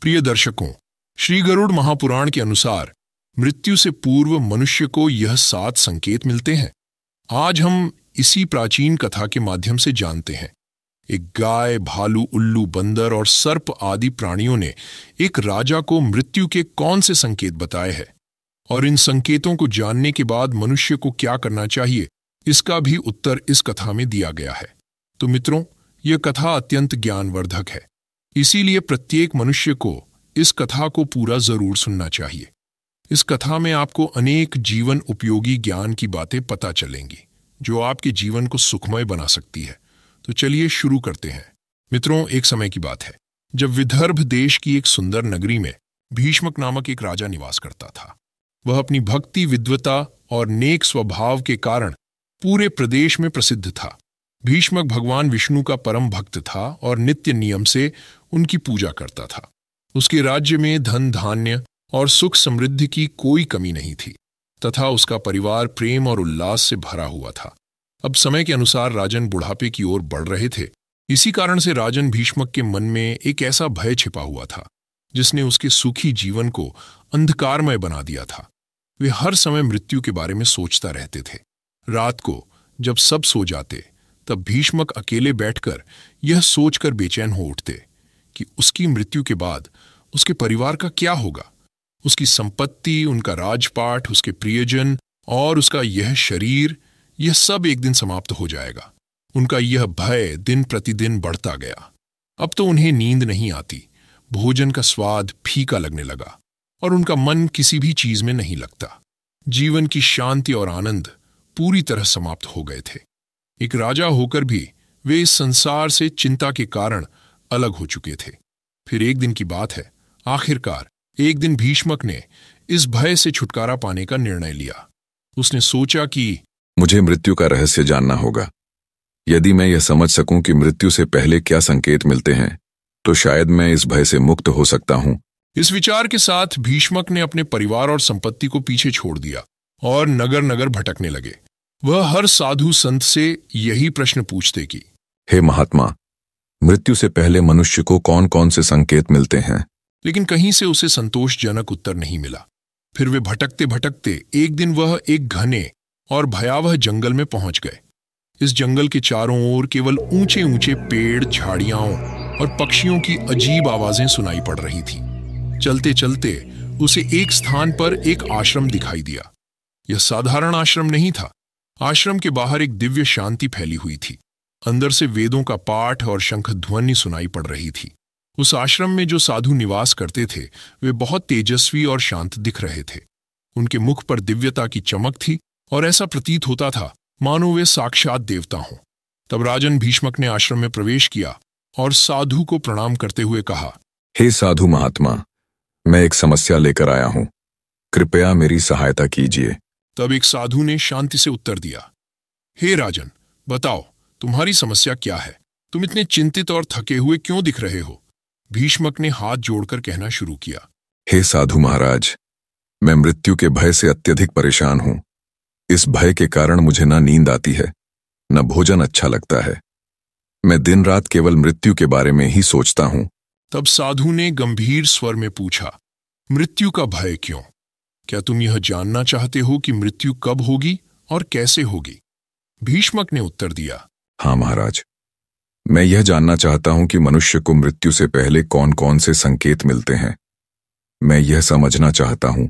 प्रिय दर्शकों, श्री गरुड़ महापुराण के अनुसार मृत्यु से पूर्व मनुष्य को यह 7 संकेत मिलते हैं। आज हम इसी प्राचीन कथा के माध्यम से जानते हैं। एक गाय, भालू, उल्लू, बंदर और सर्प आदि प्राणियों ने एक राजा को मृत्यु के कौन से संकेत बताए हैं, और इन संकेतों को जानने के बाद मनुष्य को क्या करना चाहिए, इसका भी उत्तर इस कथा में दिया गया है। तो मित्रों, यह कथा अत्यंत ज्ञानवर्धक है, इसीलिए प्रत्येक मनुष्य को इस कथा को पूरा जरूर सुनना चाहिए। इस कथा में आपको अनेक जीवन उपयोगी ज्ञान की बातें पता चलेंगी, जो आपके जीवन को सुखमय बना सकती है। तो चलिए शुरू करते हैं। मित्रों, एक समय की बात है जब विदर्भ देश की एक सुंदर नगरी में भीष्मक नामक एक राजा निवास करता था। वह अपनी भक्ति, विद्वता और नेक स्वभाव के कारण पूरे प्रदेश में प्रसिद्ध था। भीष्मक भगवान विष्णु का परम भक्त था और नित्य नियम से उनकी पूजा करता था। उसके राज्य में धन, धान्य और सुख समृद्धि की कोई कमी नहीं थी तथा उसका परिवार प्रेम और उल्लास से भरा हुआ था। अब समय के अनुसार राजन बुढ़ापे की ओर बढ़ रहे थे। इसी कारण से राजन भीष्मक के मन में एक ऐसा भय छिपा हुआ था जिसने उसके सुखी जीवन को अंधकारमय बना दिया था। वे हर समय मृत्यु के बारे में सोचता रहते थे। रात को जब सब सो जाते तब भीष्मक अकेले बैठकर यह सोचकर बेचैन हो उठते कि उसकी मृत्यु के बाद उसके परिवार का क्या होगा। उसकी संपत्ति, उनका राजपाट, उसके प्रियजन और उसका यह शरीर, यह सब एक दिन समाप्त हो जाएगा। उनका यह भय दिन प्रतिदिन बढ़ता गया। अब तो उन्हें नींद नहीं आती, भोजन का स्वाद फीका लगने लगा और उनका मन किसी भी चीज में नहीं लगता। जीवन की शांति और आनंद पूरी तरह समाप्त हो गए थे। एक राजा होकर भी वे इस संसार से चिंता के कारण अलग हो चुके थे। फिर एक दिन की बात है, आखिरकार एक दिन भीष्मक ने इस भय से छुटकारा पाने का निर्णय लिया। उसने सोचा कि मुझे मृत्यु का रहस्य जानना होगा। यदि मैं यह समझ सकूं कि मृत्यु से पहले क्या संकेत मिलते हैं, तो शायद मैं इस भय से मुक्त हो सकता हूं। इस विचार के साथ भीष्मक ने अपने परिवार और संपत्ति को पीछे छोड़ दिया और नगर नगर भटकने लगे। वह हर साधु संत से यही प्रश्न पूछते कि हे महात्मा, मृत्यु से पहले मनुष्य को कौन कौन से संकेत मिलते हैं? लेकिन कहीं से उसे संतोषजनक उत्तर नहीं मिला। फिर वे भटकते भटकते एक दिन वह एक घने और भयावह जंगल में पहुंच गए। इस जंगल के चारों ओर केवल ऊंचे ऊंचे पेड़, झाड़ियां और पक्षियों की अजीब आवाजें सुनाई पड़ रही थी। चलते चलते उसे एक स्थान पर एक आश्रम दिखाई दिया। यह साधारण आश्रम नहीं था। आश्रम के बाहर एक दिव्य शांति फैली हुई थी। अंदर से वेदों का पाठ और शंख ध्वनि सुनाई पड़ रही थी। उस आश्रम में जो साधु निवास करते थे वे बहुत तेजस्वी और शांत दिख रहे थे। उनके मुख पर दिव्यता की चमक थी और ऐसा प्रतीत होता था मानो वे साक्षात देवता हों। तब राजन भीष्मक ने आश्रम में प्रवेश किया और साधु को प्रणाम करते हुए कहा, हे साधु महात्मा, मैं एक समस्या लेकर आया हूं, कृपया मेरी सहायता कीजिए। तब एक साधु ने शांति से उत्तर दिया, हे राजन, बताओ तुम्हारी समस्या क्या है? तुम इतने चिंतित और थके हुए क्यों दिख रहे हो? भीष्मक ने हाथ जोड़कर कहना शुरू किया, हे साधु महाराज, मैं मृत्यु के भय से अत्यधिक परेशान हूं। इस भय के कारण मुझे न नींद आती है, न भोजन अच्छा लगता है। मैं दिन रात केवल मृत्यु के बारे में ही सोचता हूं। तब साधु ने गंभीर स्वर में पूछा, मृत्यु का भय क्यों? क्या तुम यह जानना चाहते हो कि मृत्यु कब होगी और कैसे होगी? भीष्मक ने उत्तर दिया, हाँ महाराज, मैं यह जानना चाहता हूं कि मनुष्य को मृत्यु से पहले कौन कौन से संकेत मिलते हैं। मैं यह समझना चाहता हूं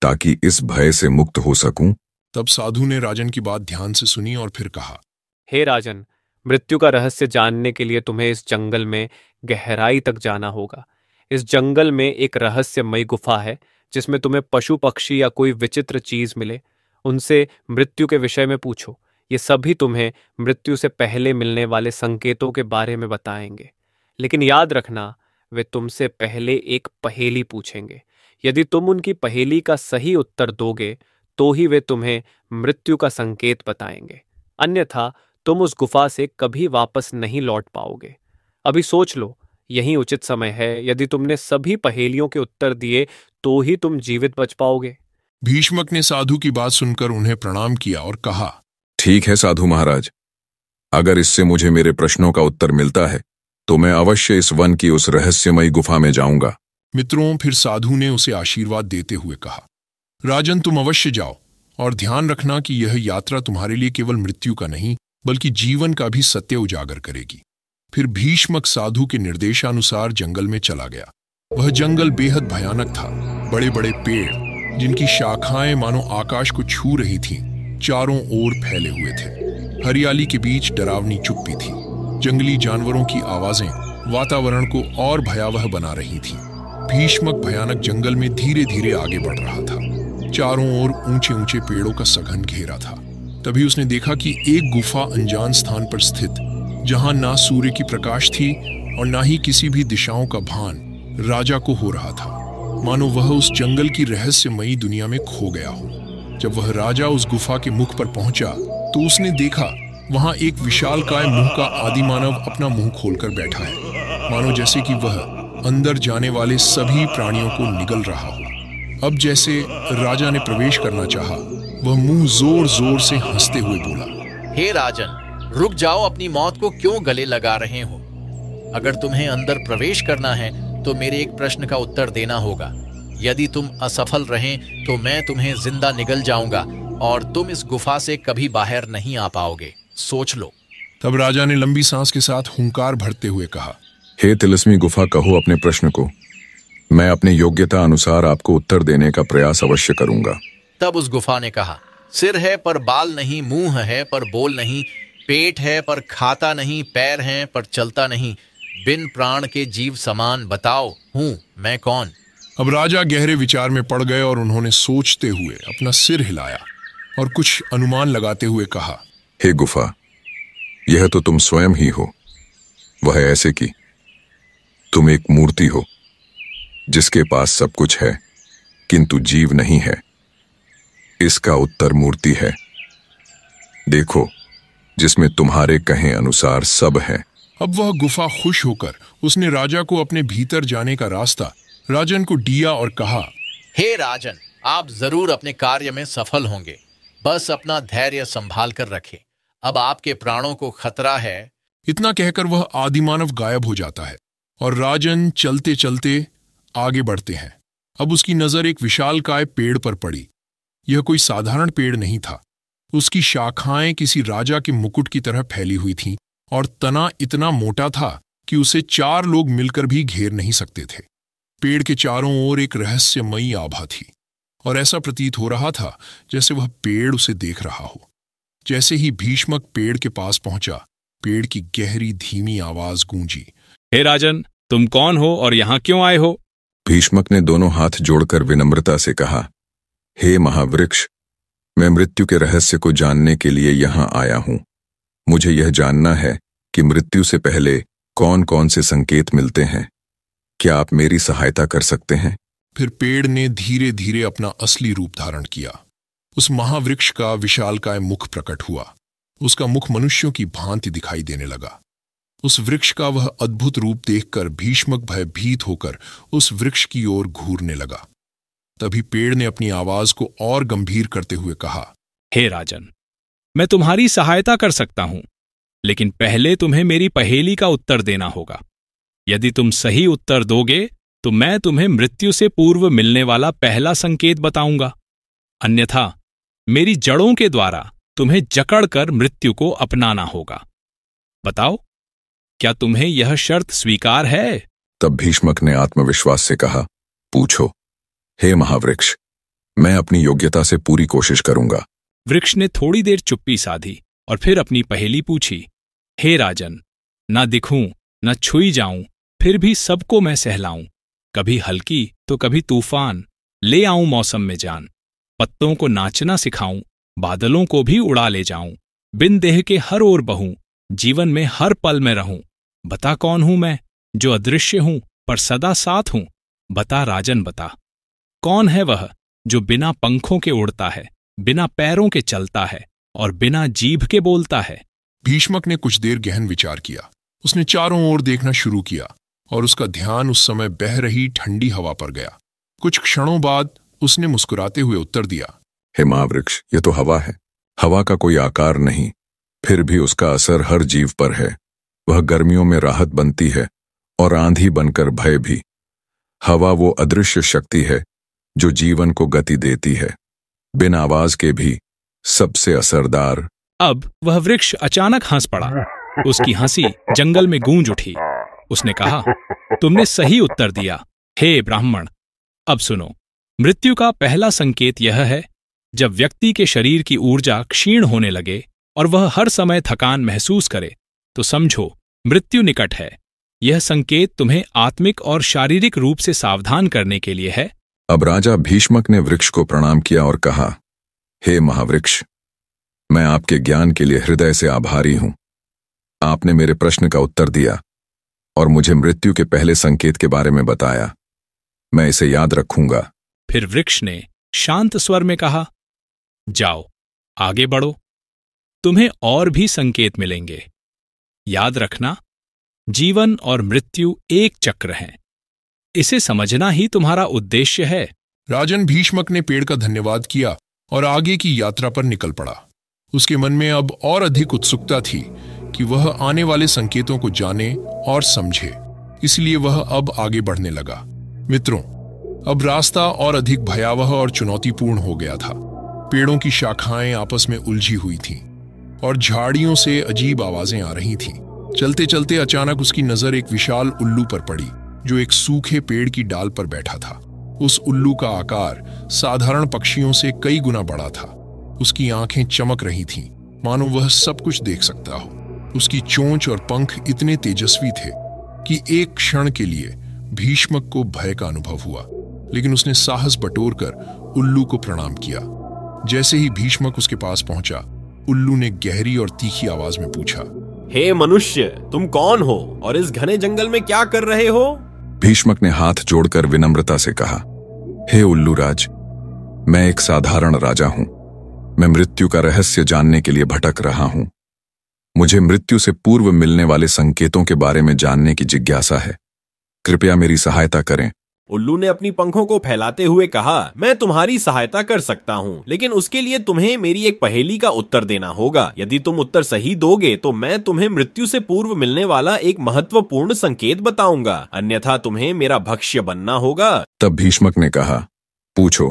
ताकि इस भय से मुक्त हो सकूं। तब साधु ने राजन की बात ध्यान से सुनी और फिर कहा, हे राजन, मृत्यु का रहस्य जानने के लिए तुम्हें इस जंगल में गहराई तक जाना होगा। इस जंगल में एक रहस्यमयी गुफा है जिसमें तुम्हें पशु पक्षी या कोई विचित्र चीज मिले, उनसे मृत्यु के विषय में पूछो। ये सभी तुम्हें मृत्यु से पहले मिलने वाले संकेतों के बारे में बताएंगे। लेकिन याद रखना, वे तुमसे पहले एक पहेली पूछेंगे। यदि तुम उनकी पहेली का सही उत्तर दोगे तो ही वे तुम्हें मृत्यु का संकेत बताएंगे, अन्यथा तुम उस गुफा से कभी वापस नहीं लौट पाओगे। अभी सोच लो, यही उचित समय है। यदि तुमने सभी पहेलियों के उत्तर दिए तो ही तुम जीवित बच पाओगे। भीष्मक ने साधु की बात सुनकर उन्हें प्रणाम किया और कहा, ठीक है साधु महाराज, अगर इससे मुझे मेरे प्रश्नों का उत्तर मिलता है तो मैं अवश्य इस वन की उस रहस्यमयी गुफा में जाऊंगा। मित्रों, फिर साधु ने उसे आशीर्वाद देते हुए कहा, राजन, तुम अवश्य जाओ और ध्यान रखना कि यह यात्रा तुम्हारे लिए केवल मृत्यु का नहीं बल्कि जीवन का भी सत्य उजागर करेगी। फिर भीष्मक साधु के निर्देशानुसार जंगल में चला गया। वह जंगल बेहद भयानक था। बड़े बड़े पेड़ जिनकी शाखाएं मानो आकाश को छू रही थीं, चारों ओर फैले हुए थे। हरियाली के बीच डरावनी चुप्पी थी। जंगली जानवरों की आवाजें वातावरण को और भयावह बना रही थीं। भीष्मक भयानक जंगल में धीरे धीरे आगे बढ़ रहा था। चारों ओर ऊंचे ऊंचे पेड़ों का सघन घेरा था। तभी उसने देखा कि एक गुफा अनजान स्थान पर स्थित, जहां ना सूर्य की प्रकाश थी और ना ही किसी भी दिशाओं का भान राजा को हो रहा था, मानो वह उस जंगल की रहस्यमयी दुनिया में खो गया हो। जब वह राजा उस गुफा के मुख पर पहुंचा तो उसने देखा वहां एक विशालकाय मुंह का आदिमानव अपना मुंह खोलकर बैठा है, मानो जैसे कि वह अंदर जाने वाले सभी प्राणियों को निगल रहा हो। अब जैसे राजा ने प्रवेश करना चाहा, वह मुंह जोर जोर से हंसते हुए बोला, हे राजन, रुक जाओ, अपनी मौत को क्यों गले लगा रहे हो? अगर तुम्हें अंदर प्रवेश करना है तो मेरे एक प्रश्न का उत्तर देना होगा। यदि तुम असफल रहे तो मैं तुम्हें जिंदा निगल जाऊंगा और तुम इस गुफा से कभी बाहर नहीं आ पाओगे। सोच लो। तब राजा ने लंबी सांस के साथ हुंकार भरते हुए कहा, हे तिलस्मी गुफा, कहो अपने प्रश्न को। मैं अपनी योग्यता अनुसार आपको उत्तर देने का प्रयास अवश्य करूंगा। तब उस गुफा ने कहा, सिर है पर बाल नहीं, मुंह है पर बोल नहीं, पेट है पर खाता नहीं, पैर हैं पर चलता नहीं, बिन प्राण के जीव समान, बताओ हूं मैं कौन? अब राजा गहरे विचार में पड़ गए और उन्होंने सोचते हुए अपना सिर हिलाया और कुछ अनुमान लगाते हुए कहा, हे गुफा, यह तो तुम स्वयं ही हो। वह ऐसे कि तुम एक मूर्ति हो जिसके पास सब कुछ है किंतु जीव नहीं है। इसका उत्तर मूर्ति है। देखो, जिसमें तुम्हारे कहे अनुसार सब है। अब वह गुफा खुश होकर उसने राजा को अपने भीतर जाने का रास्ता राजन को दिया और कहा, हे राजन, आप जरूर अपने कार्य में सफल होंगे। बस अपना धैर्य संभाल कर रखें। अब आपके प्राणों को खतरा है। इतना कहकर वह आदिमानव गायब हो जाता है और राजन चलते चलते आगे बढ़ते हैं। अब उसकी नजर एक विशालकाय पेड़ पर पड़ी। यह कोई साधारण पेड़ नहीं था। उसकी शाखाएं किसी राजा के मुकुट की तरह फैली हुई थीं और तना इतना मोटा था कि उसे 4 लोग मिलकर भी घेर नहीं सकते थे। पेड़ के चारों ओर एक रहस्यमयी आभा थी और ऐसा प्रतीत हो रहा था जैसे वह पेड़ उसे देख रहा हो। जैसे ही भीष्मक पेड़ के पास पहुंचा, पेड़ की गहरी धीमी आवाज गूंजी, हे राजन, तुम कौन हो और यहां क्यों आए हो? भीष्मक ने दोनों हाथ जोड़कर विनम्रता से कहा, हे महावृक्ष, मैं मृत्यु के रहस्य को जानने के लिए यहां आया हूं। मुझे यह जानना है कि मृत्यु से पहले कौन कौन से संकेत मिलते हैं। क्या आप मेरी सहायता कर सकते हैं? फिर पेड़ ने धीरे धीरे अपना असली रूप धारण किया। उस महावृक्ष का विशालकाय मुख प्रकट हुआ। उसका मुख मनुष्यों की भांति दिखाई देने लगा। उस वृक्ष का वह अद्भुत रूप देखकर भीष्मक भयभीत होकर उस वृक्ष की ओर घूरने लगा। तभी पेड़ ने अपनी आवाज को और गंभीर करते हुए कहा, हे राजन, मैं तुम्हारी सहायता कर सकता हूं, लेकिन पहले तुम्हें मेरी पहेली का उत्तर देना होगा। यदि तुम सही उत्तर दोगे तो मैं तुम्हें मृत्यु से पूर्व मिलने वाला पहला संकेत बताऊंगा। अन्यथा मेरी जड़ों के द्वारा तुम्हें जकड़कर मृत्यु को अपनाना होगा। बताओ, क्या तुम्हें यह शर्त स्वीकार है? तब भीष्मक ने आत्मविश्वास से कहा, पूछो हे महावृक्ष, मैं अपनी योग्यता से पूरी कोशिश करूंगा। वृक्ष ने थोड़ी देर चुप्पी साधी और फिर अपनी पहेली पूछी, हे राजन, ना दिखूं न छुई जाऊं, फिर भी सबको मैं सहलाऊं। कभी हल्की तो कभी तूफान, ले आऊं मौसम में जान। पत्तों को नाचना सिखाऊं, बादलों को भी उड़ा ले जाऊं। बिन देह के हर ओर बहूं, जीवन में हर पल में रहूं। बता कौन हूं मैं, जो अदृश्य हूं पर सदा साथ हूं। बता राजन बता, कौन है वह जो बिना पंखों के उड़ता है, बिना पैरों के चलता है और बिना जीभ के बोलता है? भीष्मक ने कुछ देर गहन विचार किया। उसने चारों ओर देखना शुरू किया और उसका ध्यान उस समय बह रही ठंडी हवा पर गया। कुछ क्षणों बाद उसने मुस्कुराते हुए उत्तर दिया, हे महावृक्ष, यह तो हवा है। हवा का कोई आकार नहीं, फिर भी उसका असर हर जीव पर है। वह गर्मियों में राहत बनती है और आंधी बनकर भय भी। हवा वो अदृश्य शक्ति है जो जीवन को गति देती है, बिना आवाज के भी सबसे असरदार। अब वह वृक्ष अचानक हंस पड़ा। उसकी हंसी जंगल में गूंज उठी। उसने कहा, तुमने सही उत्तर दिया, हे ब्राह्मण। अब सुनो, मृत्यु का पहला संकेत यह है, जब व्यक्ति के शरीर की ऊर्जा क्षीण होने लगे और वह हर समय थकान महसूस करे, तो समझो मृत्यु निकट है। यह संकेत तुम्हें आत्मिक और शारीरिक रूप से सावधान करने के लिए है। अब राजा भीष्मक ने वृक्ष को प्रणाम किया और कहा, हे महावृक्ष, मैं आपके ज्ञान के लिए हृदय से आभारी हूं। आपने मेरे प्रश्न का उत्तर दिया और मुझे मृत्यु के पहले संकेत के बारे में बताया। मैं इसे याद रखूंगा। फिर वृक्ष ने शांत स्वर में कहा, जाओ, आगे बढ़ो, तुम्हें और भी संकेत मिलेंगे। याद रखना, जीवन और मृत्यु एक चक्र हैं। इसे समझना ही तुम्हारा उद्देश्य है। राजन भीष्मक ने पेड़ का धन्यवाद किया और आगे की यात्रा पर निकल पड़ा। उसके मन में अब और अधिक उत्सुकता थी कि वह आने वाले संकेतों को जाने और समझे, इसलिए वह अब आगे बढ़ने लगा। मित्रों, अब रास्ता और अधिक भयावह और चुनौतीपूर्ण हो गया था। पेड़ों की शाखाएं आपस में उलझी हुई थीं और झाड़ियों से अजीब आवाजें आ रही थीं। चलते चलते अचानक उसकी नजर एक विशाल उल्लू पर पड़ी, जो एक सूखे पेड़ की डाल पर बैठा था। उस उल्लू का आकार साधारण पक्षियों से कई गुना बड़ा था। उसकी आंखें चमक रही थीं, मानो वह सब कुछ देख सकता हो। उसकी चोंच और पंख इतने तेजस्वी थे कि एक क्षण के लिए भीष्मक को भय का अनुभव हुआ, लेकिन उसने साहस बटोरकर उल्लू को प्रणाम किया। जैसे ही भीष्मक उसके पास पहुंचा, उल्लू ने गहरी और तीखी आवाज में पूछा, हे मनुष्य, तुम कौन हो और इस घने जंगल में क्या कर रहे हो? भीष्मक ने हाथ जोड़कर विनम्रता से कहा, हे उल्लू राज, मैं एक साधारण राजा हूं। मैं मृत्यु का रहस्य जानने के लिए भटक रहा हूं। मुझे मृत्यु से पूर्व मिलने वाले संकेतों के बारे में जानने की जिज्ञासा है। कृपया मेरी सहायता करें। उल्लू ने अपनी पंखों को फैलाते हुए कहा, मैं तुम्हारी सहायता कर सकता हूँ, लेकिन उसके लिए तुम्हें मेरी एक पहेली का उत्तर देना होगा। यदि तुम उत्तर सही दोगे तो मैं तुम्हें मृत्यु से पूर्व मिलने वाला एक महत्वपूर्ण संकेत बताऊंगा, अन्यथा तुम्हें मेरा भक्ष्य बनना होगा। तब भीष्मक ने कहा, पूछो,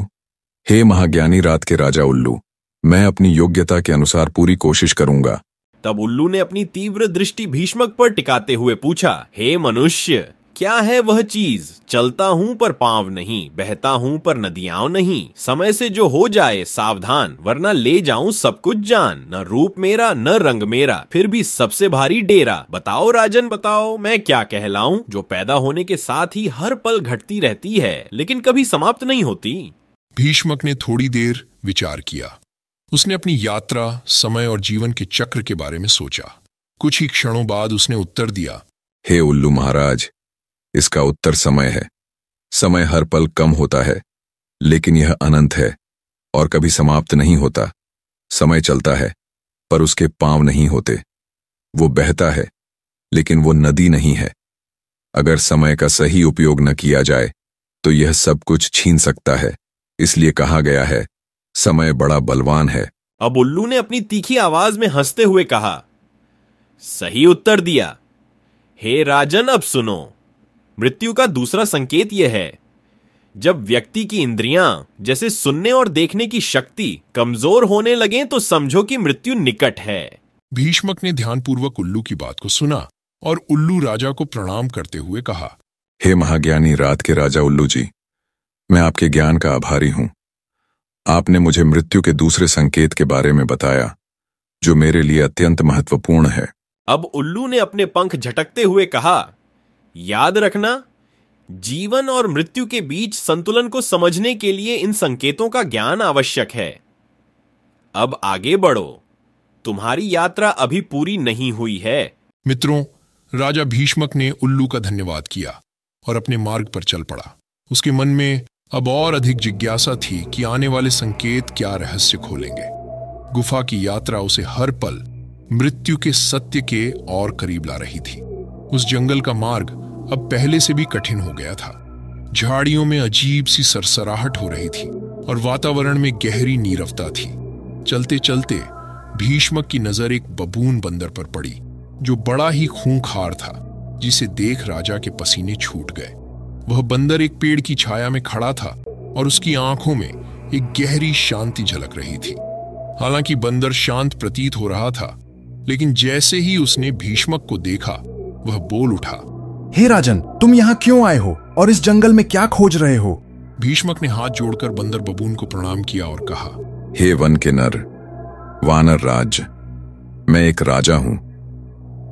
हे महाज्ञानी रात के राजा उल्लू, मैं अपनी योग्यता के अनुसार पूरी कोशिश करूंगा। तब उल्लू ने अपनी तीव्र दृष्टि भीष्मक पर टिकाते हुए पूछा, हे मनुष्य, क्या है वह चीज? चलता हूं पर पांव नहीं, बहता हूं पर नदियां नहीं, समय से जो हो जाए सावधान, वरना ले जाऊं सब कुछ जान। न रूप मेरा न रंग मेरा, फिर भी सबसे भारी डेरा। बताओ राजन बताओ, मैं क्या कहलाऊं, जो पैदा होने के साथ ही हर पल घटती रहती है, लेकिन कभी समाप्त नहीं होती। भीष्मक ने थोड़ी देर विचार किया। उसने अपनी यात्रा, समय और जीवन के चक्र के बारे में सोचा। कुछ ही क्षणों बाद उसने उत्तर दिया, हे उल्लू महाराज, इसका उत्तर समय है। समय हर पल कम होता है, लेकिन यह अनंत है और कभी समाप्त नहीं होता। समय चलता है, पर उसके पांव नहीं होते। वो बहता है, लेकिन वो नदी नहीं है। अगर समय का सही उपयोग न किया जाए, तो यह सब कुछ छीन सकता है। इसलिए कहा गया है, समय बड़ा बलवान है। अब उल्लू ने अपनी तीखी आवाज में हंसते हुए कहा, सही उत्तर दिया। हे राजन, अब सुनो, मृत्यु का दूसरा संकेत यह है, जब व्यक्ति की इंद्रियां जैसे सुनने और देखने की शक्ति कमजोर होने लगें तो समझो कि मृत्यु निकट है। भीष्मक ने ध्यानपूर्वक उल्लू की बात को सुना और उल्लू राजा को प्रणाम करते हुए कहा, हे महाज्ञानी रात के राजा उल्लू जी, मैं आपके ज्ञान का आभारी हूं। आपने मुझे मृत्यु के दूसरे संकेत के बारे में बताया, जो मेरे लिए अत्यंत महत्वपूर्ण है। अब उल्लू ने अपने पंख झटकते हुए कहा, याद रखना, जीवन और मृत्यु के बीच संतुलन को समझने के लिए इन संकेतों का ज्ञान आवश्यक है। अब आगे बढ़ो, तुम्हारी यात्रा अभी पूरी नहीं हुई है। मित्रों, राजा भीष्मक ने उल्लू का धन्यवाद किया और अपने मार्ग पर चल पड़ा। उसके मन में अब और अधिक जिज्ञासा थी कि आने वाले संकेत क्या रहस्य खोलेंगे। गुफा की यात्रा उसे हर पल मृत्यु के सत्य के और करीब ला रही थी। उस जंगल का मार्ग अब पहले से भी कठिन हो गया था। झाड़ियों में अजीब सी सरसराहट हो रही थी और वातावरण में गहरी नीरवता थी। चलते चलते भीष्मक की नजर एक बबून बंदर पर पड़ी, जो बड़ा ही खूंखार था, जिसे देख राजा के पसीने छूट गए। वह बंदर एक पेड़ की छाया में खड़ा था और उसकी आंखों में एक गहरी शांति झलक रही थी। हालांकि बंदर शांत प्रतीत हो रहा था, लेकिन जैसे ही उसने भीष्मक को देखा वह बोल उठा, हे राजन, तुम यहाँ क्यों आए हो और इस जंगल में क्या खोज रहे हो? भीष्मक ने हाथ जोड़कर बंदर बबून को प्रणाम किया और कहा, हे वन के नर, वानर राज, मैं एक राजा हूं,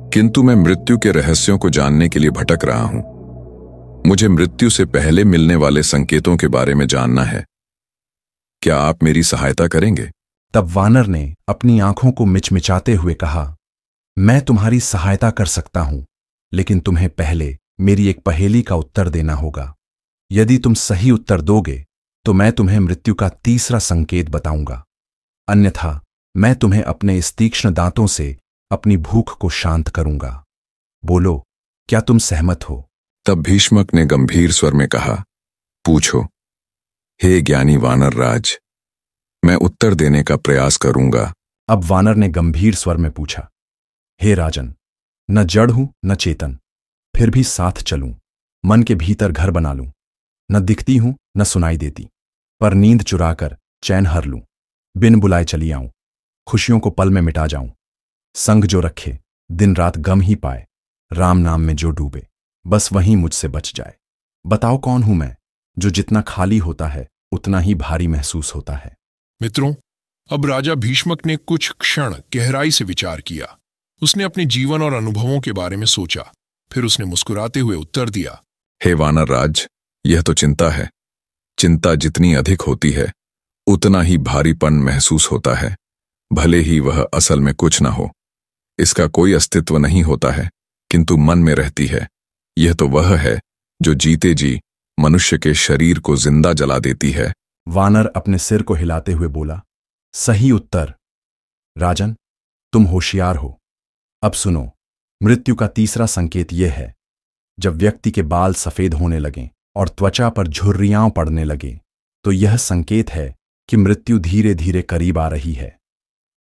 किंतु मैं मृत्यु के रहस्यों को जानने के लिए भटक रहा हूं। मुझे मृत्यु से पहले मिलने वाले संकेतों के बारे में जानना है। क्या आप मेरी सहायता करेंगे? तब वानर ने अपनी आंखों को मिचमिचाते हुए कहा, मैं तुम्हारी सहायता कर सकता हूं, लेकिन तुम्हें पहले मेरी एक पहेली का उत्तर देना होगा। यदि तुम सही उत्तर दोगे तो मैं तुम्हें मृत्यु का तीसरा संकेत बताऊंगा, अन्यथा मैं तुम्हें अपने इस तीक्ष्ण दांतों से अपनी भूख को शांत करूंगा। बोलो, क्या तुम सहमत हो? तब भीष्मक ने गंभीर स्वर में कहा, पूछो, हे ज्ञानी वानर राज, मैं उत्तर देने का प्रयास करूंगा। अब वानर ने गंभीर स्वर में पूछा, हे राजन, न जड़ हूं न चेतन, फिर भी साथ चलूं, मन के भीतर घर बना लूं, न दिखती हूं न सुनाई देती, पर नींद चुराकर चैन हर लूं, बिन बुलाए चली आऊं, खुशियों को पल में मिटा जाऊं, संग जो रखे दिन रात गम ही पाए, राम नाम में जो डूबे बस वहीं मुझसे बच जाए। बताओ कौन हूं मैं, जो जितना खाली होता है उतना ही भारी महसूस होता है। मित्रों, अब राजा भीष्मक ने कुछ क्षण गहराई से विचार किया। उसने अपने जीवन और अनुभवों के बारे में सोचा, फिर उसने मुस्कुराते हुए उत्तर दिया, हे वानर राज, यह तो चिंता है। चिंता जितनी अधिक होती है उतना ही भारीपन महसूस होता है, भले ही वह असल में कुछ न हो। इसका कोई अस्तित्व नहीं होता है, किंतु मन में रहती है। यह तो वह है जो जीते जी मनुष्य के शरीर को जिंदा जला देती है। वानर अपने सिर को हिलाते हुए बोला, सही उत्तर राजन, तुम होशियार हो। अब सुनो, मृत्यु का तीसरा संकेत यह है, जब व्यक्ति के बाल सफेद होने लगें और त्वचा पर झुर्रियां पड़ने लगे तो यह संकेत है कि मृत्यु धीरे धीरे करीब आ रही है।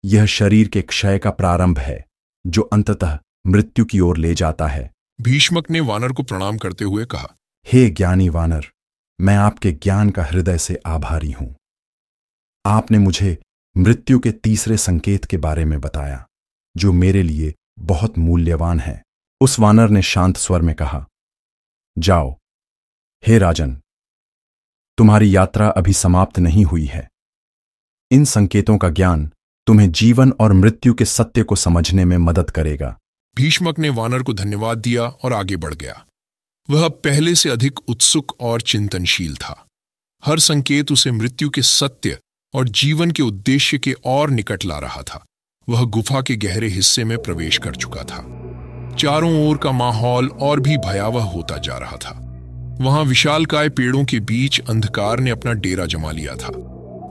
यह शरीर के क्षय का प्रारंभ है, जो अंततः मृत्यु की ओर ले जाता है। भीष्मक ने वानर को प्रणाम करते हुए कहा, हे ज्ञानी वानर, मैं आपके ज्ञान का हृदय से आभारी हूं। आपने मुझे मृत्यु के तीसरे संकेत के बारे में बताया, जो मेरे लिए बहुत मूल्यवान है। उस वानर ने शांत स्वर में कहा, जाओ, हे राजन, तुम्हारी यात्रा अभी समाप्त नहीं हुई है। इन संकेतों का ज्ञान तुम्हें जीवन और मृत्यु के सत्य को समझने में मदद करेगा। भीष्मक ने वानर को धन्यवाद दिया और आगे बढ़ गया। वह पहले से अधिक उत्सुक और चिंतनशील था। हर संकेत उसे मृत्यु के सत्य और जीवन के उद्देश्य के और निकट ला रहा था। वह गुफा के गहरे हिस्से में प्रवेश कर चुका था। चारों ओर का माहौल और भी भयावह होता जा रहा था। वहां विशालकाय पेड़ों के बीच अंधकार ने अपना डेरा जमा लिया था।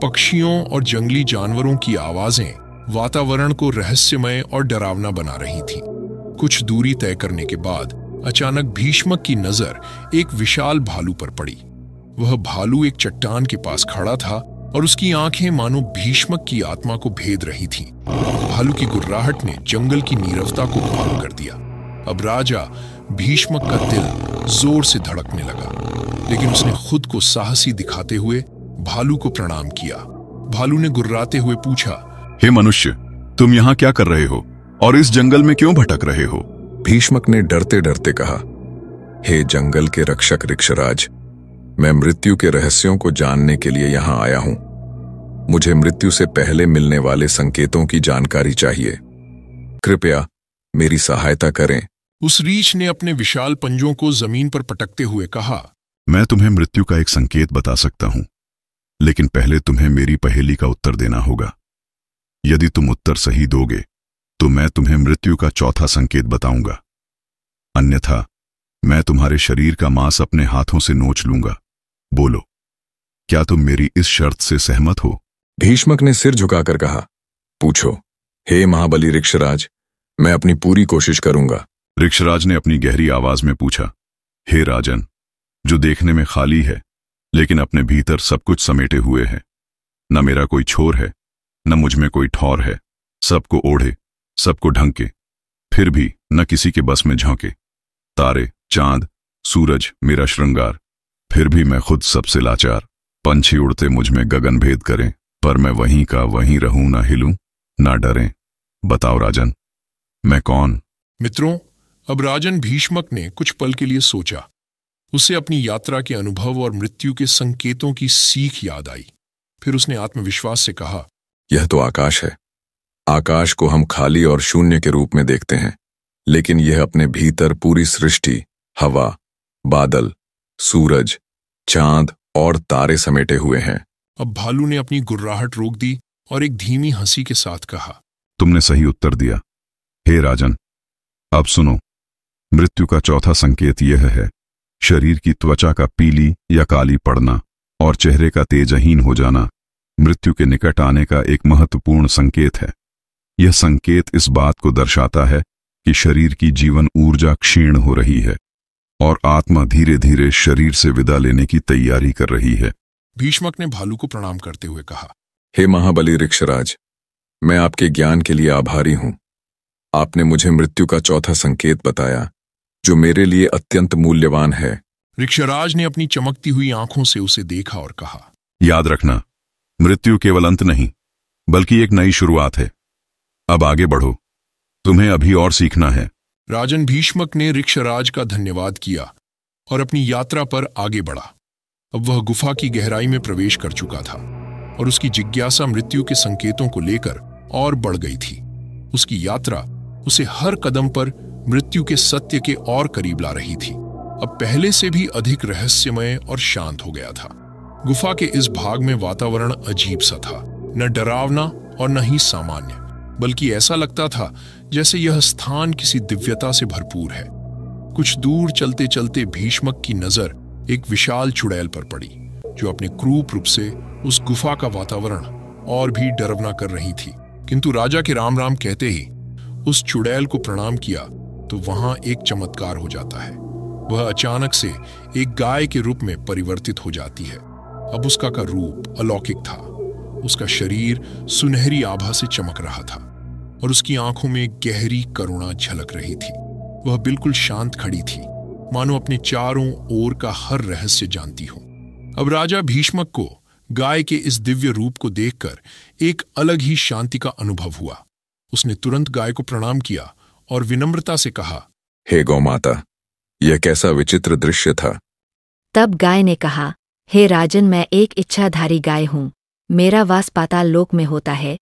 पक्षियों और जंगली जानवरों की आवाजें वातावरण को रहस्यमय और डरावना बना रही थीं। कुछ दूरी तय करने के बाद अचानक भीष्मक की नजर एक विशाल भालू पर पड़ी। वह भालू एक चट्टान के पास खड़ा था और उसकी आंखें मानो भीष्मक की आत्मा को भेद रही थीं। भालू की गुर्राहट ने जंगल की नीरवता को भंग कर दिया। अब राजा भीष्मक का दिल जोर से धड़कने लगा, लेकिन उसने खुद को साहसी दिखाते हुए भालू को प्रणाम किया। भालू ने गुर्राते हुए पूछा, हे मनुष्य, तुम यहाँ क्या कर रहे हो और इस जंगल में क्यों भटक रहे हो? भीष्मक ने डरते डरते कहा, हे जंगल के रक्षक ऋक्षराज, मैं मृत्यु के रहस्यों को जानने के लिए यहाँ आया हूं। मुझे मृत्यु से पहले मिलने वाले संकेतों की जानकारी चाहिए। कृपया मेरी सहायता करें। उस रीछ ने अपने विशाल पंजों को जमीन पर पटकते हुए कहा, मैं तुम्हें मृत्यु का एक संकेत बता सकता हूं, लेकिन पहले तुम्हें मेरी पहेली का उत्तर देना होगा। यदि तुम उत्तर सही दोगे तो मैं तुम्हें मृत्यु का चौथा संकेत बताऊंगा, अन्यथा मैं तुम्हारे शरीर का मांस अपने हाथों से नोच लूंगा। बोलो, क्या तुम मेरी इस शर्त से सहमत हो? भीष्मक ने सिर झुकाकर कहा, पूछो, हे महाबली ऋक्षराज, मैं अपनी पूरी कोशिश करूंगा। ऋक्षराज ने अपनी गहरी आवाज में पूछा, हे राजन, जो देखने में खाली है लेकिन अपने भीतर सब कुछ समेटे हुए है, न मेरा कोई छोर है न मुझ में कोई ठौर है, सबको ओढ़े सबको ढंके, फिर भी न किसी के बस में झांके। तारे, चांद, सूरज मेरा श्रृंगार, फिर भी मैं खुद सबसे लाचार। पंछी उड़ते मुझ में गगन भेद करें, पर मैं वहीं का वहीं रहूं, ना हिलूं ना डरें। बताओ राजन, मैं कौन? मित्रों, अब राजन भीष्मक ने कुछ पल के लिए सोचा। उसे अपनी यात्रा के अनुभव और मृत्यु के संकेतों की सीख याद आई। फिर उसने आत्मविश्वास से कहा, यह तो आकाश है। आकाश को हम खाली और शून्य के रूप में देखते हैं, लेकिन यह अपने भीतर पूरी सृष्टि, हवा, बादल, सूरज, चांद और तारे समेटे हुए हैं। अब भालू ने अपनी गुर्राहट रोक दी और एक धीमी हंसी के साथ कहा, तुमने सही उत्तर दिया। हे राजन, अब सुनो। मृत्यु का चौथा संकेत यह है, शरीर की त्वचा का पीली या काली पड़ना और चेहरे का तेजहीन हो जाना मृत्यु के निकट आने का एक महत्वपूर्ण संकेत है। यह संकेत इस बात को दर्शाता है कि शरीर की जीवन ऊर्जा क्षीण हो रही है और आत्मा धीरे धीरे शरीर से विदा लेने की तैयारी कर रही है। भीष्मक ने भालू को प्रणाम करते हुए कहा, हे महाबली ऋक्षराज, मैं आपके ज्ञान के लिए आभारी हूं। आपने मुझे मृत्यु का चौथा संकेत बताया, जो मेरे लिए अत्यंत मूल्यवान है। ऋक्षराज ने अपनी चमकती हुई आंखों से उसे देखा और कहा, याद रखना, मृत्यु केवल अंत नहीं, बल्कि एक नई शुरुआत है। अब आगे बढ़ो, तुम्हें अभी और सीखना है। राजन भीष्मक ने ऋक्षराज का धन्यवाद किया और अपनी यात्रा पर आगे बढ़ा। अब वह गुफा की गहराई में प्रवेश कर चुका था और उसकी जिज्ञासा मृत्यु के संकेतों को लेकर और बढ़ गई थी। उसकी यात्रा उसे हर कदम पर मृत्यु के सत्य के और करीब ला रही थी। अब पहले से भी अधिक रहस्यमय और शांत हो गया था। गुफा के इस भाग में वातावरण अजीब सा था, न डरावना और न ही सामान्य, बल्कि ऐसा लगता था जैसे यह स्थान किसी दिव्यता से भरपूर है। कुछ दूर चलते चलते भीष्मक की नजर एक विशाल चुड़ैल पर पड़ी, जो अपने क्रूप रूप से उस गुफा का वातावरण और भी डरावना कर रही थी। किंतु राजा के राम राम कहते ही उस चुड़ैल को प्रणाम किया तो वहां एक चमत्कार हो जाता है। वह अचानक से एक गाय के रूप में परिवर्तित हो जाती है। अब उसका रूप अलौकिक था। उसका शरीर सुनहरी आभा से चमक रहा था और उसकी आंखों में गहरी करुणा झलक रही थी। वह बिल्कुल शांत खड़ी थी, मानो अपने चारों ओर का हर रहस्य जानती हो। अब राजा भीष्मक को गाय के इस दिव्य रूप को देखकर एक अलग ही शांति का अनुभव हुआ। उसने तुरंत गाय को प्रणाम किया और विनम्रता से कहा, हे गौमाता, यह कैसा विचित्र दृश्य था। तब गाय ने कहा, हे राजन, मैं एक इच्छाधारी गाय हूँ। मेरा वास पाताल लोक में होता है,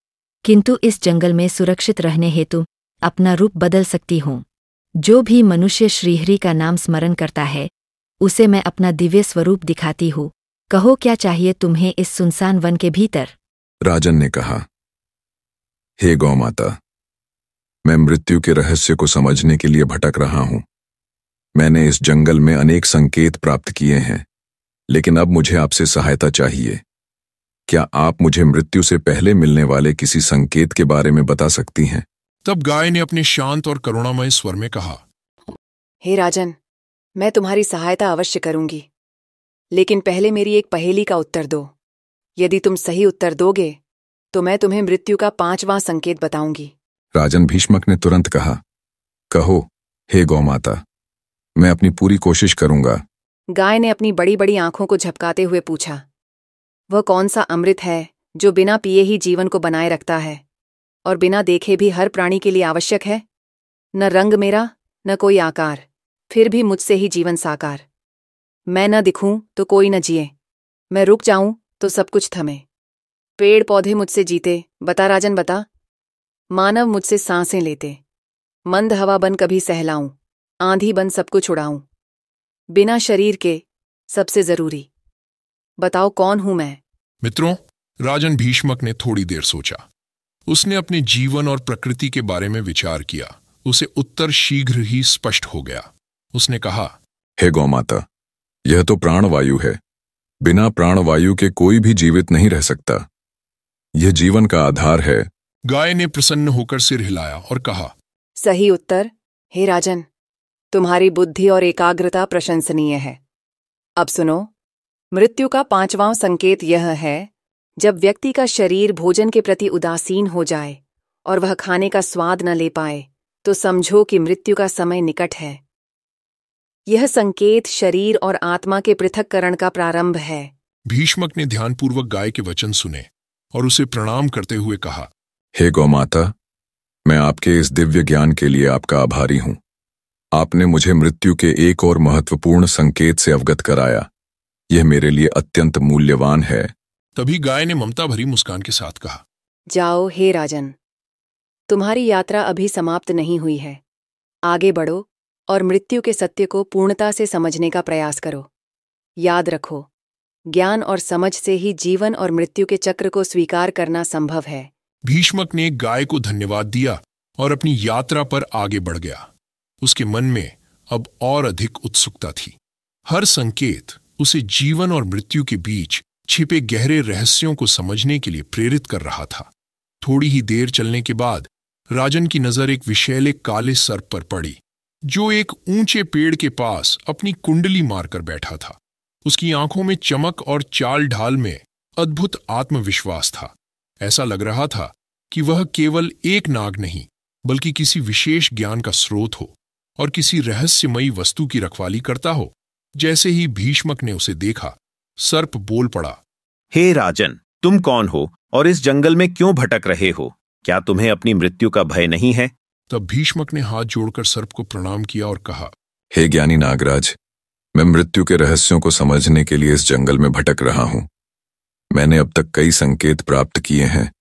किंतु इस जंगल में सुरक्षित रहने हेतु अपना रूप बदल सकती हूँ। जो भी मनुष्य श्रीहरि का नाम स्मरण करता है, उसे मैं अपना दिव्य स्वरूप दिखाती हूँ। कहो, क्या चाहिए तुम्हें इस सुनसान वन के भीतर? राजन ने कहा, हे गौमाता, मैं मृत्यु के रहस्य को समझने के लिए भटक रहा हूं। मैंने इस जंगल में अनेक संकेत प्राप्त किए हैं, लेकिन अब मुझे आपसे सहायता चाहिए। क्या आप मुझे मृत्यु से पहले मिलने वाले किसी संकेत के बारे में बता सकती हैं? तब गाय ने अपने शांत और करुणामय स्वर में कहा, हे राजन, मैं तुम्हारी सहायता अवश्य करूंगी, लेकिन पहले मेरी एक पहेली का उत्तर दो। यदि तुम सही उत्तर दोगे तो मैं तुम्हें मृत्यु का 5वां संकेत बताऊंगी। राजन भीष्मक ने तुरंत कहा, कहो हे गौमाता, मैं अपनी पूरी कोशिश करूंगा। गाय ने अपनी बड़ी बड़ी आंखों को झपकाते हुए पूछा, वह कौन सा अमृत है जो बिना पिए ही जीवन को बनाए रखता है और बिना देखे भी हर प्राणी के लिए आवश्यक है? न रंग मेरा, न कोई आकार, फिर भी मुझसे ही जीवन साकार। मैं न दिखूं तो कोई न जिए, मैं रुक जाऊं तो सब कुछ थमे। पेड़ पौधे मुझसे जीते, बता राजन बता। मानव मुझसे सांसें लेते, मंद हवा बन कभी सहलाऊं, आंधी बन सब कुछ उड़ाऊं। बिना शरीर के सबसे जरूरी, बताओ कौन हूं मैं? मित्रों, राजन भीष्मक ने थोड़ी देर सोचा। उसने अपने जीवन और प्रकृति के बारे में विचार किया। उसे उत्तर शीघ्र ही स्पष्ट हो गया। उसने कहा, हे गौमाता, यह तो प्राणवायु है। बिना प्राणवायु के कोई भी जीवित नहीं रह सकता। यह जीवन का आधार है। गाय ने प्रसन्न होकर सिर हिलाया और कहा, सही उत्तर, हे राजन। तुम्हारी बुद्धि और एकाग्रता प्रशंसनीय है। अब सुनो, मृत्यु का 5वां संकेत यह है, जब व्यक्ति का शरीर भोजन के प्रति उदासीन हो जाए और वह खाने का स्वाद न ले पाए, तो समझो कि मृत्यु का समय निकट है। यह संकेत शरीर और आत्मा के पृथक्करण का प्रारंभ है। भीष्मक ने ध्यानपूर्वक गाय के वचन सुने और उसे प्रणाम करते हुए कहा, हे गौमाता, मैं आपके इस दिव्य ज्ञान के लिए आपका आभारी हूं। आपने मुझे मृत्यु के एक और महत्वपूर्ण संकेत से अवगत कराया। यह मेरे लिए अत्यंत मूल्यवान है। तभी गाय ने ममता भरी मुस्कान के साथ कहा, जाओ हे राजन, तुम्हारी यात्रा अभी समाप्त नहीं हुई है। आगे बढ़ो और मृत्यु के सत्य को पूर्णता से समझने का प्रयास करो। याद रखो, ज्ञान और समझ से ही जीवन और मृत्यु के चक्र को स्वीकार करना संभव है। भीष्मक ने गाय को धन्यवाद दिया और अपनी यात्रा पर आगे बढ़ गया। उसके मन में अब और अधिक उत्सुकता थी। हर संकेत उसे जीवन और मृत्यु के बीच छिपे गहरे रहस्यों को समझने के लिए प्रेरित कर रहा था। थोड़ी ही देर चलने के बाद राजन की नजर एक विषैले काले सर्प पर पड़ी, जो एक ऊंचे पेड़ के पास अपनी कुंडली मारकर बैठा था। उसकी आंखों में चमक और चाल ढाल में अद्भुत आत्मविश्वास था। ऐसा लग रहा था कि वह केवल एक नाग नहीं, बल्कि किसी विशेष ज्ञान का स्रोत हो और किसी रहस्यमयी वस्तु की रखवाली करता हो। जैसे ही भीष्मक ने उसे देखा, सर्प बोल पड़ा, हे राजन, तुम कौन हो और इस जंगल में क्यों भटक रहे हो? क्या तुम्हें अपनी मृत्यु का भय नहीं है? तब भीष्मक ने हाथ जोड़कर सर्प को प्रणाम किया और कहा, हे ज्ञानी नागराज, मैं मृत्यु के रहस्यों को समझने के लिए इस जंगल में भटक रहा हूं। मैंने अब तक कई संकेत प्राप्त किए हैं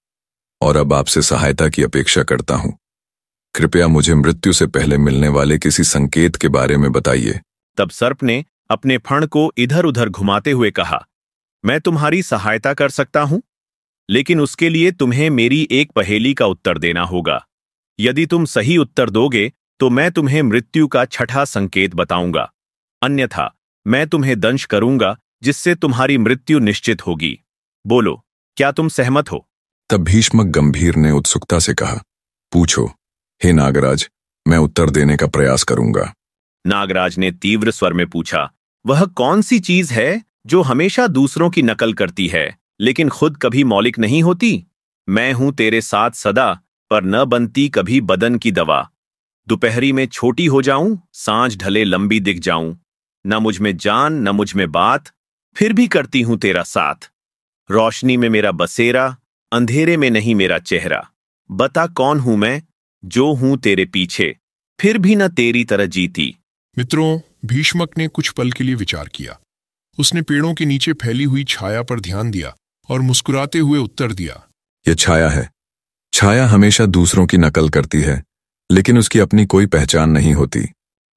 और अब आपसे सहायता की अपेक्षा करता हूं। कृपया मुझे मृत्यु से पहले मिलने वाले किसी संकेत के बारे में बताइए। तब सर्प ने अपने फण को इधर उधर घुमाते हुए कहा, मैं तुम्हारी सहायता कर सकता हूं, लेकिन उसके लिए तुम्हें मेरी एक पहेली का उत्तर देना होगा। यदि तुम सही उत्तर दोगे तो मैं तुम्हें मृत्यु का छठा संकेत बताऊंगा, अन्यथा मैं तुम्हें दंश करूंगा, जिससे तुम्हारी मृत्यु निश्चित होगी। बोलो, क्या तुम सहमत हो? तब भीष्मक गंभीर ने उत्सुकता से कहा, पूछो हे नागराज, मैं उत्तर देने का प्रयास करूंगा। नागराज ने तीव्र स्वर में पूछा, वह कौन सी चीज है जो हमेशा दूसरों की नकल करती है लेकिन खुद कभी मौलिक नहीं होती? मैं हूं तेरे साथ सदा, पर न बनती कभी बदन की दवा। दोपहरी में छोटी हो जाऊं, सांझ ढले लंबी दिख जाऊं। न मुझ में जान न मुझ में बात, फिर भी करती हूं तेरा साथ। रोशनी में मेरा बसेरा, अंधेरे में नहीं मेरा चेहरा। बता कौन हूं मैं, जो हूं तेरे पीछे, फिर भी न तेरी तरह जीती। मित्रों, भीष्मक ने कुछ पल के लिए विचार किया। उसने पेड़ों के नीचे फैली हुई छाया पर ध्यान दिया और मुस्कुराते हुए उत्तर दिया, यह छाया है। छाया हमेशा दूसरों की नकल करती है, लेकिन उसकी अपनी कोई पहचान नहीं होती।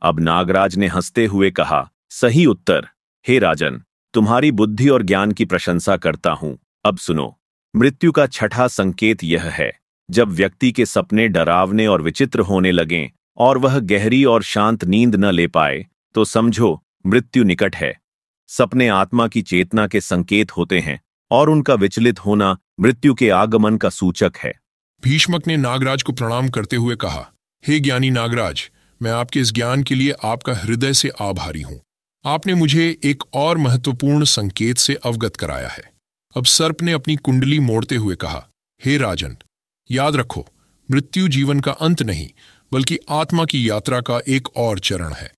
अब नागराज ने हंसते हुए कहा, सही उत्तर। हे राजन, तुम्हारी बुद्धि और ज्ञान की प्रशंसा करता हूं। अब सुनो, मृत्यु का छठा संकेत यह है, जब व्यक्ति के सपने डरावने और विचित्र होने लगें और वह गहरी और शांत नींद न ले पाए, तो समझो मृत्यु निकट है। सपने आत्मा की चेतना के संकेत होते हैं और उनका विचलित होना मृत्यु के आगमन का सूचक है। भीष्मक ने नागराज को प्रणाम करते हुए कहा, हे ज्ञानी नागराज, मैं आपके इस ज्ञान के लिए आपका हृदय से आभारी हूं। आपने मुझे एक और महत्वपूर्ण संकेत से अवगत कराया है। अब सर्प ने अपनी कुंडली मोड़ते हुए कहा, हे राजन, याद रखो, मृत्यु जीवन का अंत नहीं, बल्कि आत्मा की यात्रा का एक और चरण है।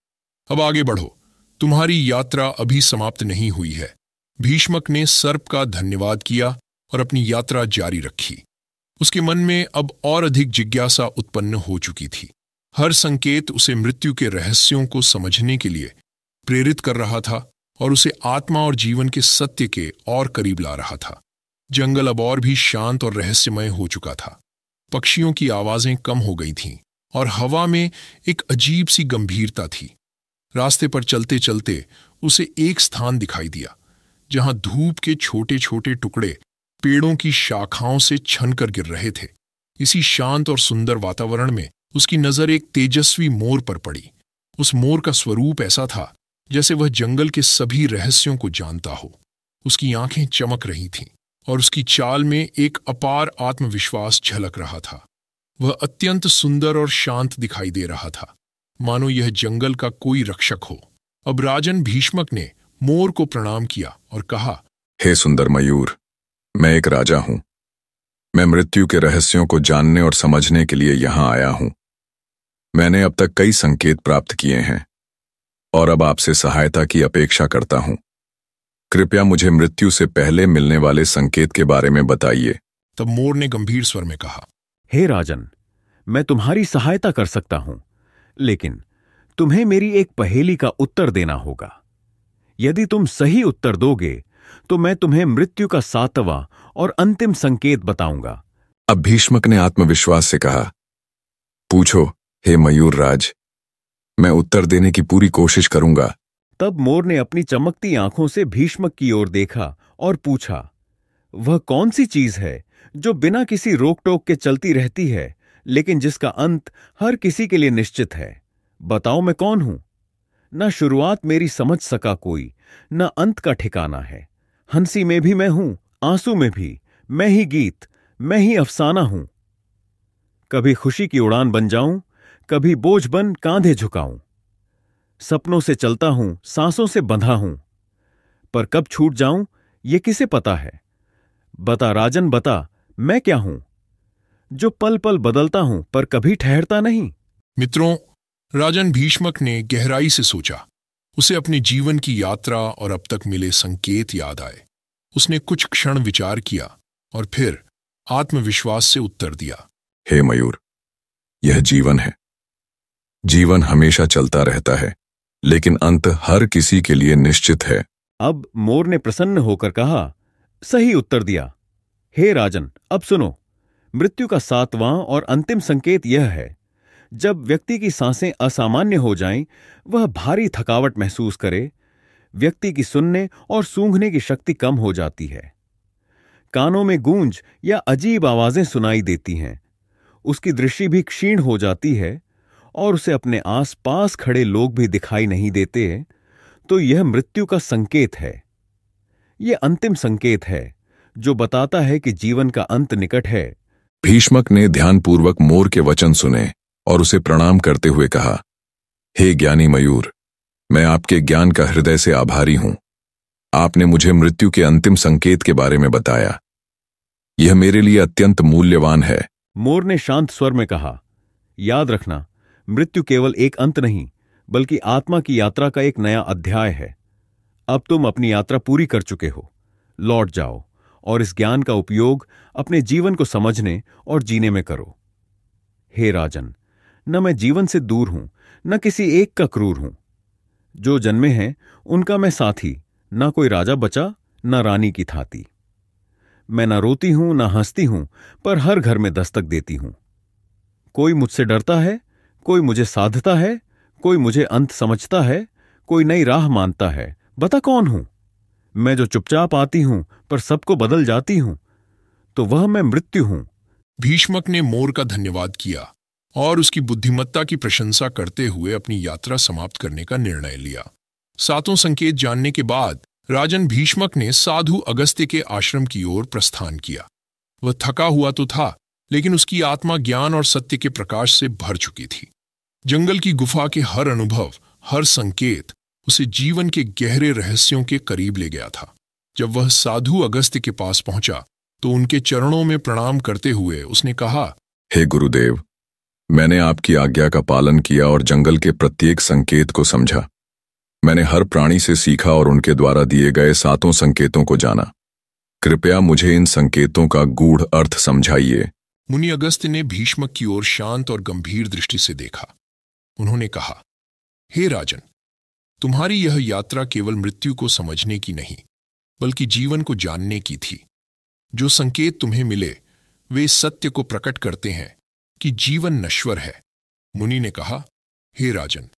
अब आगे बढ़ो, तुम्हारी यात्रा अभी समाप्त नहीं हुई है। भीष्मक ने सर्प का धन्यवाद किया और अपनी यात्रा जारी रखी। उसके मन में अब और अधिक जिज्ञासा उत्पन्न हो चुकी थी। हर संकेत उसे मृत्यु के रहस्यों को समझने के लिए प्रेरित कर रहा था और उसे आत्मा और जीवन के सत्य के और करीब ला रहा था। जंगल अब और भी शांत और रहस्यमय हो चुका था। पक्षियों की आवाजें कम हो गई थीं और हवा में एक अजीब सी गंभीरता थी। रास्ते पर चलते चलते उसे एक स्थान दिखाई दिया, जहां धूप के छोटे छोटे टुकड़े पेड़ों की शाखाओं से छनकर गिर रहे थे। इसी शांत और सुंदर वातावरण में उसकी नजर एक तेजस्वी मोर पर पड़ी। उस मोर का स्वरूप ऐसा था जैसे वह जंगल के सभी रहस्यों को जानता हो। उसकी आंखें चमक रही थीं और उसकी चाल में एक अपार आत्मविश्वास झलक रहा था। वह अत्यंत सुंदर और शांत दिखाई दे रहा था, मानो यह जंगल का कोई रक्षक हो। अब राजन भीष्मक ने मोर को प्रणाम किया और कहा, हे सुंदर मयूर, मैं एक राजा हूं। मैं मृत्यु के रहस्यों को जानने और समझने के लिए यहां आया हूं। मैंने अब तक कई संकेत प्राप्त किए हैं, और अब आपसे सहायता की अपेक्षा करता हूं। कृपया मुझे मृत्यु से पहले मिलने वाले संकेत के बारे में बताइए। तब मोर ने गंभीर स्वर में कहा, हे राजन, मैं तुम्हारी सहायता कर सकता हूं, लेकिन तुम्हें मेरी एक पहेली का उत्तर देना होगा। यदि तुम सही उत्तर दोगे तो मैं तुम्हें मृत्यु का 7वां और अंतिम संकेत बताऊंगा। अब भीष्मक ने आत्मविश्वास से कहा, पूछो हे मयूर राज, मैं उत्तर देने की पूरी कोशिश करूंगा। तब मोर ने अपनी चमकती आंखों से भीष्मक की ओर देखा और पूछा, वह कौन सी चीज है जो बिना किसी रोक टोक के चलती रहती है, लेकिन जिसका अंत हर किसी के लिए निश्चित है? बताओ मैं कौन हूं? न शुरुआत मेरी समझ सका कोई, न अंत का ठिकाना है। हंसी में भी मैं हूं, आंसू में भी मैं ही गीत, मैं ही अफसाना हूं। कभी खुशी की उड़ान बन जाऊं, कभी बोझ बन कांधे झुकाऊं। सपनों से चलता हूं, सांसों से बंधा हूं, पर कब छूट जाऊं ये किसे पता है? बता राजन बता, मैं क्या हूं जो पल पल बदलता हूं पर कभी ठहरता नहीं? मित्रों, राजन भीष्मक ने गहराई से सोचा। उसे अपने जीवन की यात्रा और अब तक मिले संकेत याद आए। उसने कुछ क्षण विचार किया और फिर आत्मविश्वास से उत्तर दिया, हे मयूर, यह जीवन है। जीवन हमेशा चलता रहता है, लेकिन अंत हर किसी के लिए निश्चित है। अब मोर ने प्रसन्न होकर कहा, सही उत्तर दिया। हे राजन, अब सुनो। मृत्यु का 7वां और अंतिम संकेत यह है, जब व्यक्ति की सांसें असामान्य हो जाएं, वह भारी थकावट महसूस करे, व्यक्ति की सुनने और सूंघने की शक्ति कम हो जाती है, कानों में गूंज या अजीब आवाजें सुनाई देती हैं, उसकी दृष्टि भी क्षीण हो जाती है और उसे अपने आस पास खड़े लोग भी दिखाई नहीं देते, तो यह मृत्यु का संकेत है। यह अंतिम संकेत है जो बताता है कि जीवन का अंत निकट है। भीष्मक ने ध्यानपूर्वक मोर के वचन सुने और उसे प्रणाम करते हुए कहा, हे ज्ञानी मयूर, मैं आपके ज्ञान का हृदय से आभारी हूं। आपने मुझे मृत्यु के अंतिम संकेत के बारे में बताया। यह मेरे लिए अत्यंत मूल्यवान है। मोर ने शांत स्वर में कहा, याद रखना, मृत्यु केवल एक अंत नहीं, बल्कि आत्मा की यात्रा का एक नया अध्याय है। अब तुम अपनी यात्रा पूरी कर चुके हो। लौट जाओ और इस ज्ञान का उपयोग अपने जीवन को समझने और जीने में करो। हे राजन, न मैं जीवन से दूर हूं, न किसी एक का क्रूर हूं। जो जन्मे हैं उनका मैं साथी, न कोई राजा बचा, न रानी की थाती। मैं न रोती हूं न हंसती हूं, पर हर घर में दस्तक देती हूं। कोई मुझसे डरता है, कोई मुझे साधता है, कोई मुझे अंत समझता है, कोई नई राह मानता है। बता कौन हूं? मैं जो चुपचाप आती हूं पर सबको बदल जाती हूं, तो वह मैं मृत्यु हूं। भीष्मक ने मोर का धन्यवाद किया और उसकी बुद्धिमत्ता की प्रशंसा करते हुए अपनी यात्रा समाप्त करने का निर्णय लिया। 7 संकेत जानने के बाद राजन भीष्मक ने साधु अगस्त्य के आश्रम की ओर प्रस्थान किया। वह थका हुआ तो था, लेकिन उसकी आत्मा ज्ञान और सत्य के प्रकाश से भर चुकी थी। जंगल की गुफा के हर अनुभव, हर संकेत उसे जीवन के गहरे रहस्यों के करीब ले गया था। जब वह साधु अगस्त्य के पास पहुंचा तो उनके चरणों में प्रणाम करते हुए उसने कहा, हे गुरुदेव, मैंने आपकी आज्ञा का पालन किया और जंगल के प्रत्येक संकेत को समझा। मैंने हर प्राणी से सीखा और उनके द्वारा दिए गए 7 संकेतों को जाना। कृपया मुझे इन संकेतों का गूढ़ अर्थ समझाइए। मुनि अगस्त्य ने भीष्मक की ओर शांत और गंभीर दृष्टि से देखा। उन्होंने कहा, हे राजन, तुम्हारी यह यात्रा केवल मृत्यु को समझने की नहीं, बल्कि जीवन को जानने की थी। जो संकेत तुम्हें मिले वे इस सत्य को प्रकट करते हैं कि जीवन नश्वर है। मुनि ने कहा, हे राजन,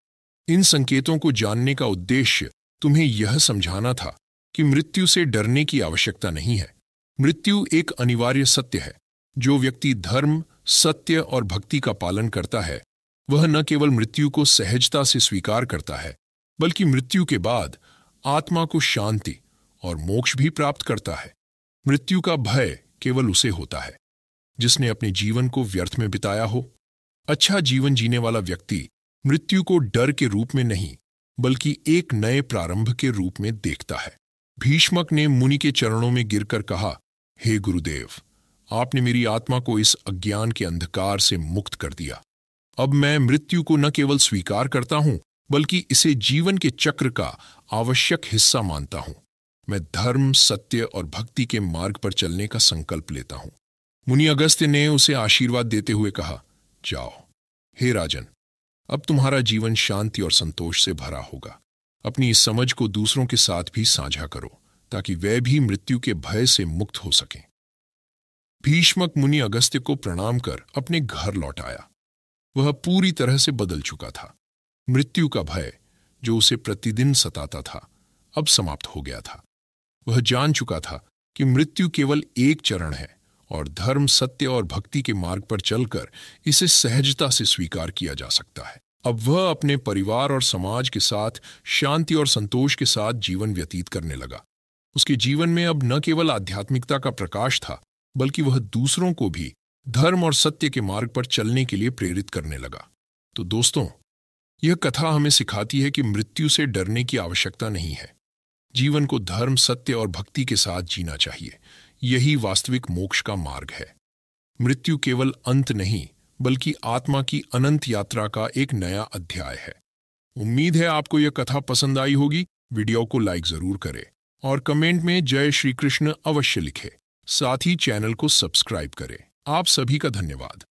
इन संकेतों को जानने का उद्देश्य तुम्हें यह समझाना था कि मृत्यु से डरने की आवश्यकता नहीं है। मृत्यु एक अनिवार्य सत्य है। जो व्यक्ति धर्म, सत्य और भक्ति का पालन करता है, वह न केवल मृत्यु को सहजता से स्वीकार करता है, बल्कि मृत्यु के बाद आत्मा को शांति और मोक्ष भी प्राप्त करता है। मृत्यु का भय केवल उसे होता है जिसने अपने जीवन को व्यर्थ में बिताया हो। अच्छा जीवन जीने वाला व्यक्ति मृत्यु को डर के रूप में नहीं, बल्कि एक नए प्रारंभ के रूप में देखता है। भीष्मक ने मुनि के चरणों में गिरकर कहा, हे गुरुदेव, आपने मेरी आत्मा को इस अज्ञान के अंधकार से मुक्त कर दिया। अब मैं मृत्यु को न केवल स्वीकार करता हूं, बल्कि इसे जीवन के चक्र का आवश्यक हिस्सा मानता हूं। मैं धर्म, सत्य और भक्ति के मार्ग पर चलने का संकल्प लेता हूं। मुनि अगस्त्य ने उसे आशीर्वाद देते हुए कहा, जाओ। हे राजन, अब तुम्हारा जीवन शांति और संतोष से भरा होगा। अपनी इस समझ को दूसरों के साथ भी साझा करो, ताकि वे भी मृत्यु के भय से मुक्त हो सकें। भीष्मक मुनि अगस्त्य को प्रणाम कर अपने घर लौट आया। वह पूरी तरह से बदल चुका था। मृत्यु का भय, जो उसे प्रतिदिन सताता था, अब समाप्त हो गया था। वह जान चुका था कि मृत्यु केवल एक चरण है और धर्म, सत्य और भक्ति के मार्ग पर चलकर इसे सहजता से स्वीकार किया जा सकता है। अब वह अपने परिवार और समाज के साथ शांति और संतोष के साथ जीवन व्यतीत करने लगा। उसके जीवन में अब न केवल आध्यात्मिकता का प्रकाश था, बल्कि वह दूसरों को भी धर्म और सत्य के मार्ग पर चलने के लिए प्रेरित करने लगा। तो दोस्तों, यह कथा हमें सिखाती है कि मृत्यु से डरने की आवश्यकता नहीं है। जीवन को धर्म, सत्य और भक्ति के साथ जीना चाहिए। यही वास्तविक मोक्ष का मार्ग है। मृत्यु केवल अंत नहीं, बल्कि आत्मा की अनंत यात्रा का एक नया अध्याय है। उम्मीद है आपको यह कथा पसंद आई होगी। वीडियो को लाइक जरूर करें और कमेंट में जय श्री कृष्ण अवश्य लिखें। साथ ही चैनल को सब्सक्राइब करें। आप सभी का धन्यवाद।